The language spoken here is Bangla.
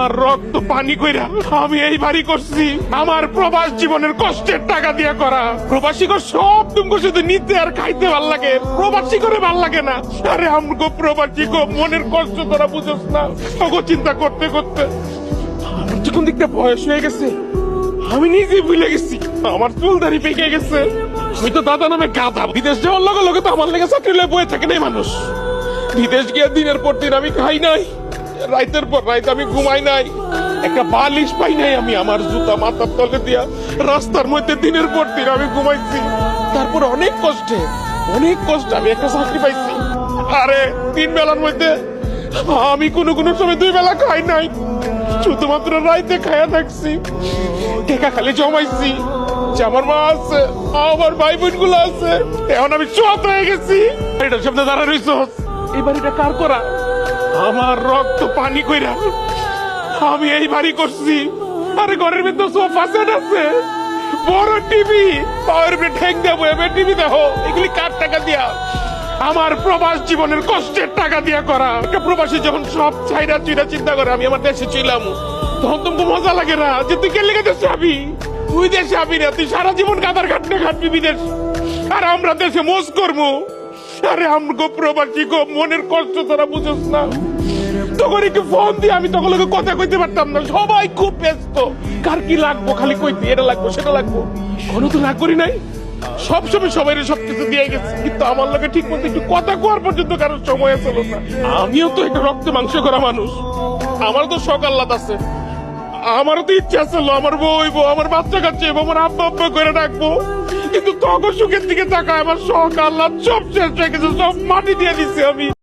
আমার রক্ত পানি কইরা আমি এই বাড়ি করছি আমার প্রবাস জীবনের কষ্টের টাকা দিয়া করা। প্রবাসী কর সব তুমি শুধু নিতে আর খাইতে ভাল লাগে, প্রবাসী করে ভাল লাগে না। আরে আমগো প্রবাসী গো মনের কষ্ট তোরা বুঝোস না। সগো চিন্তা করতে করতে আমার যখন দিকটা বয়স হয়ে গেছে আমি নিজে ভুলে গেছি, আমার চুল দাড়ি পেকে গেছে। আমি তো দাদা নামে গাধা। বিদেশ যাওয়ার লগে লগে তো আমার লেগে চাকরি লয়ে বয়ে থাকে নাই মানুষ। বিদেশ গিয়ে দিনের পর দিন আমি খাই নাই, রাইতের পর রাইত আমি ঘুমাই নাই, একটা বালিশ পাই নাই আমি। আমার জুতা মাথার তলে দিয়া রাস্তার মধ্যে দিনের পর দিন আমি ঘুমাইছি। তারপর অনেক কষ্টে আমি একটা চাকরি পাইছি। আরে 3 বেলার মধ্যে আমি কোনো সময় 2 বেলা খাই নাই, শুধুমাত্র রাইতে খাইয়া থাকছি। টেকা খালি জমাইছি যে আমার মা আছে, আমার ভাই বোন গুলো আছে। এখন আমি সব হয়ে গেছি। এটার সামনে দাঁড়া রইছ, এই বাড়িটা কার করা? আমার রক্ত পানি কইরা আমি এই বাড়ি করছি। আরে ঘরের ভিতর সোফা সেট আছে, বড় টিভি, পাওয়ার উপরে ঠেক দেবো, এবার টিভি দেখো। এগুলি কার টাকা দিয়া? আমার প্রবাস জীবনের কষ্টের টাকা দিয়া করা। একটা প্রবাসী যখন সব চাইরা চুইরা চিন্তা করে আমি আমার দেশে ছিলাম, তখন তোমাকে মজা লাগে না যে তুই কেন লেগে দেশে আবি? তুই দেশে আবি না, তুই সারা জীবন গাদার খাটবি বিদেশ, আর আমরা দেশে মোজ করবো। আরে আমগো প্রবাসী গো মনের কষ্ট তোরা বুঝোস না। তখন একটু ফোন দিয়ে আমি তখন কথা কইতে পারতাম না, সবাই খুব ব্যস্ত। কার কি লাগবো খালি কইতে, এটা লাগবো সেটা লাগবো। কোনো তো লাগ করি নাই, সবসময় সবাই সবকিছু দিয়ে গেছে, কিন্তু আমার লোকে ঠিক মতো একটু কথা কোয়ার পর্যন্ত কারোর সময় ছিল না। আমিও তো একটা রক্ত মাংস করা মানুষ, আমারও তো শখ আহ্লাদ আছে, আমারও তো ইচ্ছা ছিল আমার বউ হইবো, আমার বাচ্চা কাচ্চা হইবো, আমার আব্বা আব্বা করে ডাকবো। কিন্তু তখন সুখের দিকে তাকায় আমার শখ আহ্লাদ সব শেষ হয়ে গেছে, সব মাটি দিয়ে দিচ্ছি আমি।